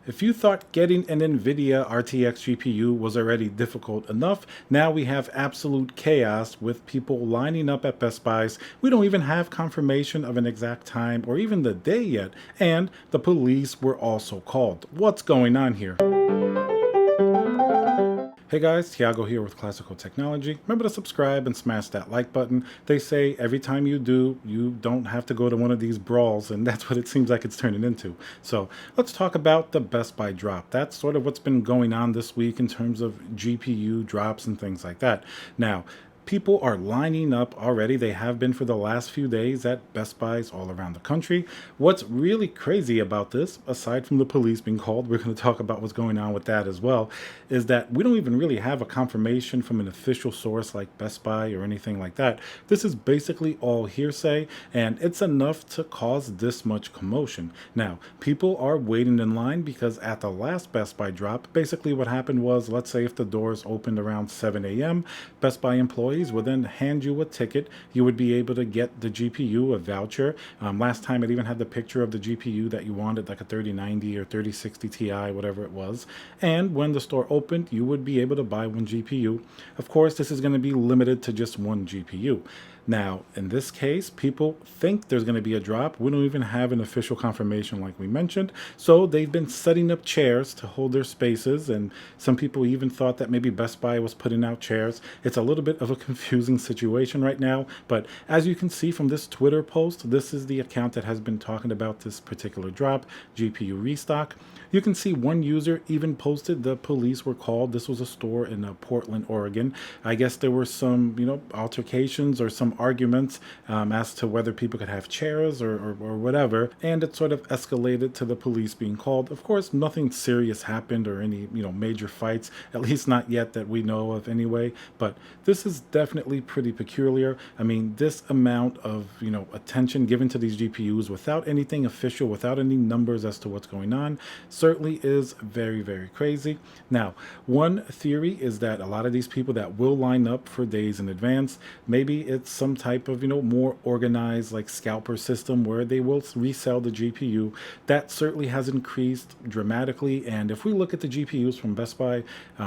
If you thought getting an Nvidia RTX GPU was already difficult enough, now we have absolute chaos with people lining up at Best Buys. We don't even have confirmation of an exact time or even the day yet, and the police were also called. What's going on here? Hey guys, Tiago here with Classical Technology. Remember to subscribe and smash that like button. They say every time you do, you don't have to go to one of these brawls, and that's what it seems like it's turning into. So let's talk about the Best Buy drop. That's sort of what's been going on this week in terms of GPU drops and things like that. Now, people are lining up already. They have been for the last few days at Best Buys all around the country. What's really crazy about this, aside from the police being called, we're going to talk about what's going on with that as well, is that we don't even really have a confirmation from an official source like Best Buy or anything like that. This is basically all hearsay, and it's enough to cause this much commotion. Now, people are waiting in line because at the last Best Buy drop, basically what happened was, let's say if the doors opened around 7 a.m., Best Buy employees would then hand you a ticket. You would be able to get the GPU, a voucher. Last time it even had the picture of the GPU that you wanted, like a 3090 or 3060 Ti, whatever it was. And when the store opened, you would be able to buy one GPU. Of course, this is going to be limited to just one GPU. Now, in this case, people think there's going to be a drop. We don't even have an official confirmation like we mentioned. So they've been setting up chairs to hold their spaces. And some people even thought that maybe Best Buy was putting out chairs. It's a little bit of a confusing situation right now. But as you can see from this Twitter post, this is the account that has been talking about this particular drop, GPU restock. You can see one user even posted the police were called. This was a store in Portland, Oregon. I guess there were some, altercations or some arguments as to whether people could have chairs or whatever. And it sort of escalated to the police being called. Of course, nothing serious happened or any, major fights, at least not yet that we know of anyway. But this is definitely pretty peculiar. I mean, this amount of, attention given to these GPUs without anything official, without any numbers as to what's going on, certainly is very, very crazy. Now, one theory is that a lot of these people that will line up for days in advance, maybe it's some type of, more organized like scalper system where they will resell the GPU. That certainly has increased dramatically. And if we look at the GPUs from Best Buy,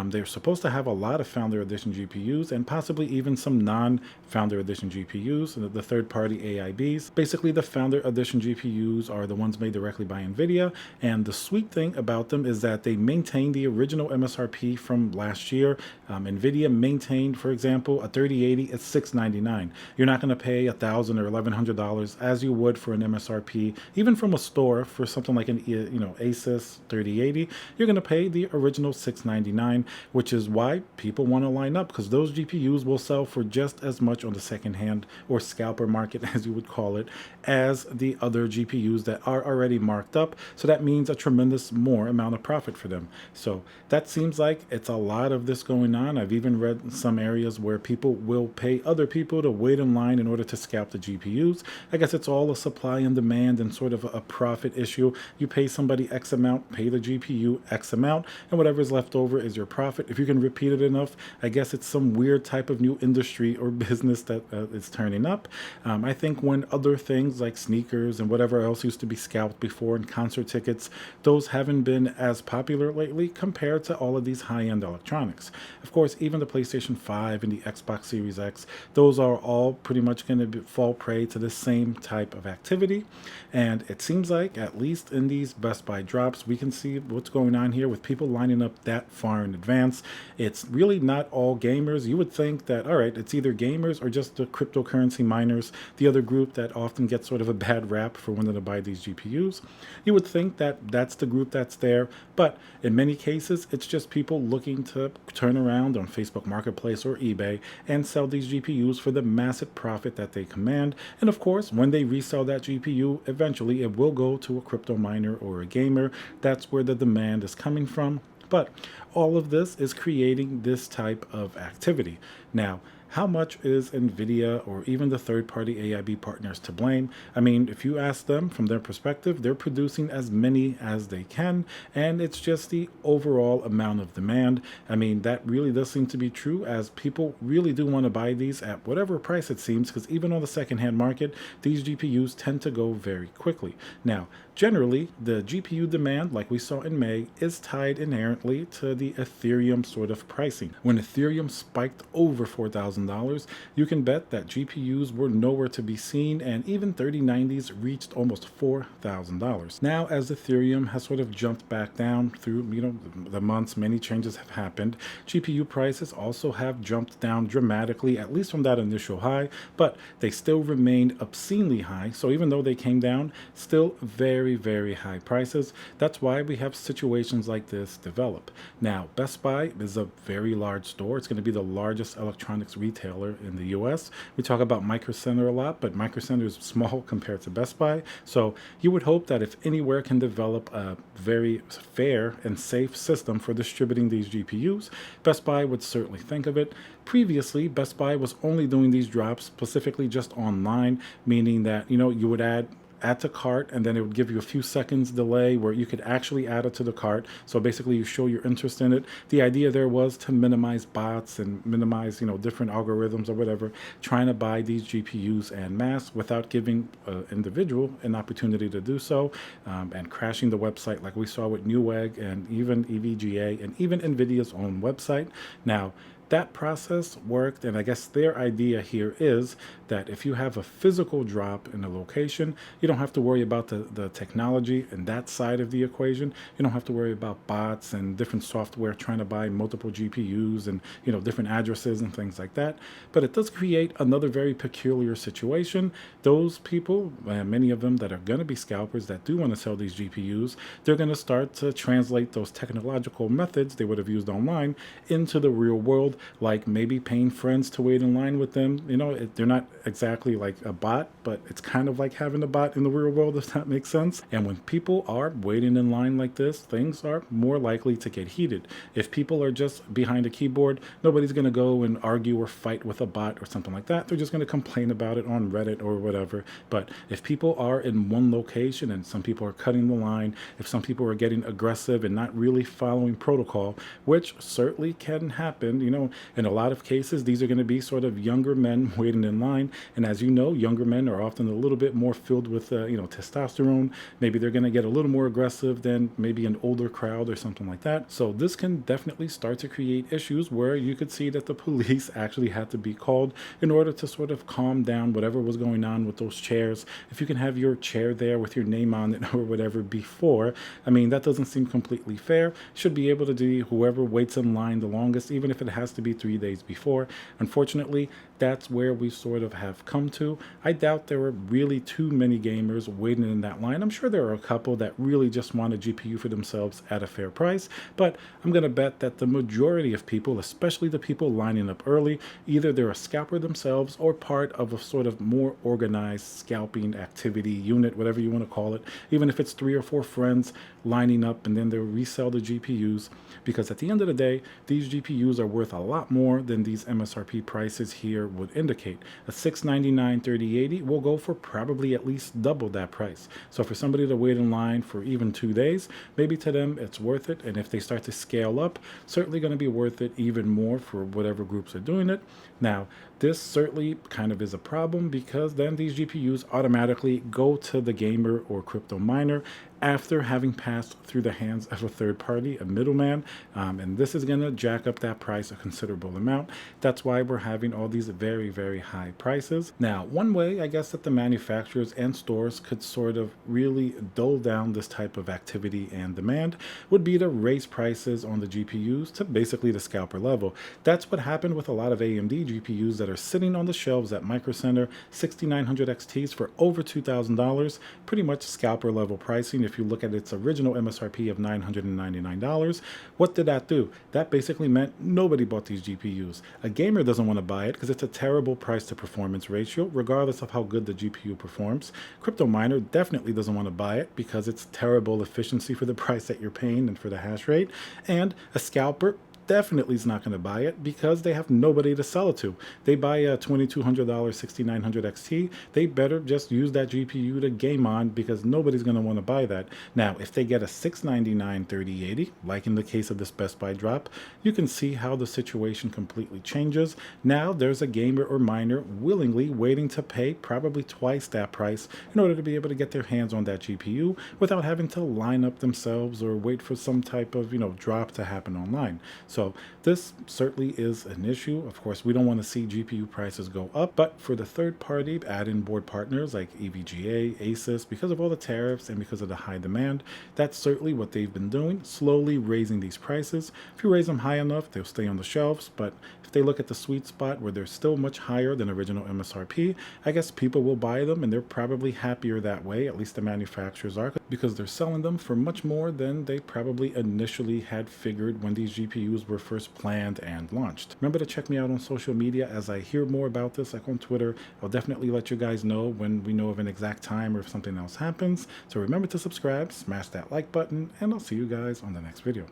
they're supposed to have a lot of Founder Edition GPUs and possibly even some non-Founder Edition GPUs, the third-party AIBs. Basically, the Founder Edition GPUs are the ones made directly by Nvidia, and the sweet thing about them is that they maintain the original MSRP from last year. Nvidia maintained, for example, a 3080 at $699. You're not going to pay $1,000 or $1,100 as you would for an MSRP, even from a store for something like an Asus 3080. You're going to pay the original $699, which is why people want to line up, because those GPUs will sell for just as much on the secondhand or scalper market, as you would call it, as the other GPUs that are already marked up. So that means a tremendous more amount of profit for them. So that seems like it's a lot of this going on. I've even read some areas where people will pay other people to wait in line in order to scalp the GPUs. I guess it's all a supply and demand and sort of a profit issue. You pay somebody X amount, pay the GPU X amount, and whatever is left over is your profit. If you can repeat it enough, I guess it's some weird type of new industry or business that is turning up. I think when other things like sneakers and whatever else used to be scalped before, and concert tickets, those haven't been as popular lately compared to all of these high-end electronics. Of course, even the PlayStation 5 and the Xbox Series X, those are all pretty much going to fall prey to the same type of activity. And it seems like, at least in these Best Buy drops, we can see what's going on here with people lining up that far in advance. It's really not all gamers. You would think that, all right, it's either gamers or just the cryptocurrency miners, the other group that often gets sort of a bad rap for wanting to buy these GPUs. You would think that that's the group that's there, but in many cases, it's just people looking to turn around on Facebook Marketplace or eBay and sell these GPUs for the massive profit that they command. And of course, when they resell that GPU, eventually it will go to a crypto miner or a gamer. That's where the demand is coming from. But all of this is creating this type of activity. Now, how much is Nvidia or even the third-party AIB partners to blame? I mean, if you ask them from their perspective, they're producing as many as they can, and it's just the overall amount of demand. I mean, that really does seem to be true, as people really do want to buy these at whatever price it seems, because even on the secondhand market, these GPUs tend to go very quickly. Now, generally, the GPU demand, like we saw in May, is tied inherently to the Ethereum sort of pricing. When Ethereum spiked over $4,000, you can bet that GPUs were nowhere to be seen, and even 3090s reached almost $4,000. Now, as Ethereum has sort of jumped back down through the months, many changes have happened. GPU prices also have jumped down dramatically, at least from that initial high, but they still remained obscenely high. So even though they came down, still very, very high prices. That's why we have situations like this develop. Now, Best Buy is a very large store. It's going to be the largest electronics retailer in the US. We talk about Micro Center a lot, but Micro Center is small compared to Best Buy. So you would hope that if anywhere can develop a very fair and safe system for distributing these GPUs, Best Buy would certainly think of it. Previously, Best Buy was only doing these drops specifically just online, meaning that, you would add to cart, and then it would give you a few seconds delay where you could actually add it to the cart. So basically you show your interest in it. The idea there was to minimize bots and minimize, different algorithms or whatever, trying to buy these GPUs en masse without giving an individual an opportunity to do so, and crashing the website like we saw with Newegg and even EVGA and even Nvidia's own website. Now, that process worked, and I guess their idea here is that if you have a physical drop in a location, you don't have to worry about the technology and that side of the equation. You don't have to worry about bots and different software trying to buy multiple GPUs and different addresses and things like that. But it does create another very peculiar situation. Those people, many of them that are going to be scalpers that do want to sell these GPUs, they're going to start to translate those technological methods they would have used online into the real world, like maybe paying friends to wait in line with them. They're not exactly like a bot, but it's kind of like having a bot in the real world, if that makes sense. And when people are waiting in line like this, things are more likely to get heated. If people are just behind a keyboard, nobody's going to go and argue or fight with a bot or something like that. They're just going to complain about it on Reddit or whatever. But if people are in one location and some people are cutting the line, if some people are getting aggressive and not really following protocol, which certainly can happen, in a lot of cases, these are going to be sort of younger men waiting in line. And as you know, younger men are often a little bit more filled with, testosterone. Maybe they're going to get a little more aggressive than maybe an older crowd or something like that. So this can definitely start to create issues where you could see that the police actually had to be called in order to sort of calm down whatever was going on with those chairs. If you can have your chair there with your name on it or whatever before, I mean, that doesn't seem completely fair. Should be able to do whoever waits in line the longest, even if it has to be 3 days before. Unfortunately, that's where we sort of have come to. I doubt there were really too many gamers waiting in that line. I'm sure there are a couple that really just want a GPU for themselves at a fair price, but I'm going to bet that the majority of people, especially the people lining up early, either they're a scalper themselves or part of a sort of more organized scalping activity unit, whatever you want to call it, even if it's 3 or 4 friends lining up and then they'll resell the GPUs, because at the end of the day, these GPUs are worth a lot more than these MSRP prices here would indicate. A 699 3080 will go for probably at least double that price. So for somebody to wait in line for even 2 days, maybe to them it's worth it. And if they start to scale up, certainly going to be worth it even more for whatever groups are doing it. Now, this certainly kind of is a problem, because then these GPUs automatically go to the gamer or crypto miner after having passed through the hands of a third party, a middleman, and this is going to jack up that price a considerable amount. That's why we're having all these very, very high prices. Now, one way I guess that the manufacturers and stores could sort of really dull down this type of activity and demand would be to raise prices on the GPUs to basically the scalper level. That's what happened with a lot of AMD GPUs that are sitting on the shelves at Micro Center, 6900 XTs for over $2,000, pretty much scalper level pricing. If you look at its original MSRP of $999, what did that do? That basically meant nobody bought these GPUs. A gamer doesn't want to buy it because it's a terrible price to performance ratio, regardless of how good the GPU performs. Crypto miner definitely doesn't want to buy it because it's terrible efficiency for the price that you're paying and for the hash rate. And a scalper definitely is not going to buy it because they have nobody to sell it to. They buy a $2,200 6900 XT, they better just use that GPU to game on because nobody's going to want to buy that. Now, if they get a $699 3080, like in the case of this Best Buy drop, you can see how the situation completely changes. Now there's a gamer or miner willingly waiting to pay probably twice that price in order to be able to get their hands on that GPU without having to line up themselves or wait for some type of drop to happen online. So this certainly is an issue. Of course, we don't want to see GPU prices go up, but for the third-party add-in board partners like EVGA, Asus, because of all the tariffs and because of the high demand, that's certainly what they've been doing, slowly raising these prices. If you raise them high enough, they'll stay on the shelves, but if they look at the sweet spot where they're still much higher than original MSRP, I guess people will buy them, and they're probably happier that way, at least the manufacturers are, because they're selling them for much more than they probably initially had figured when these GPUs were first planned and launched. Remember to check me out on social media as I hear more about this, like on Twitter. I'll definitely let you guys know when we know of an exact time or if something else happens. So remember to subscribe, smash that like button, and I'll see you guys on the next video.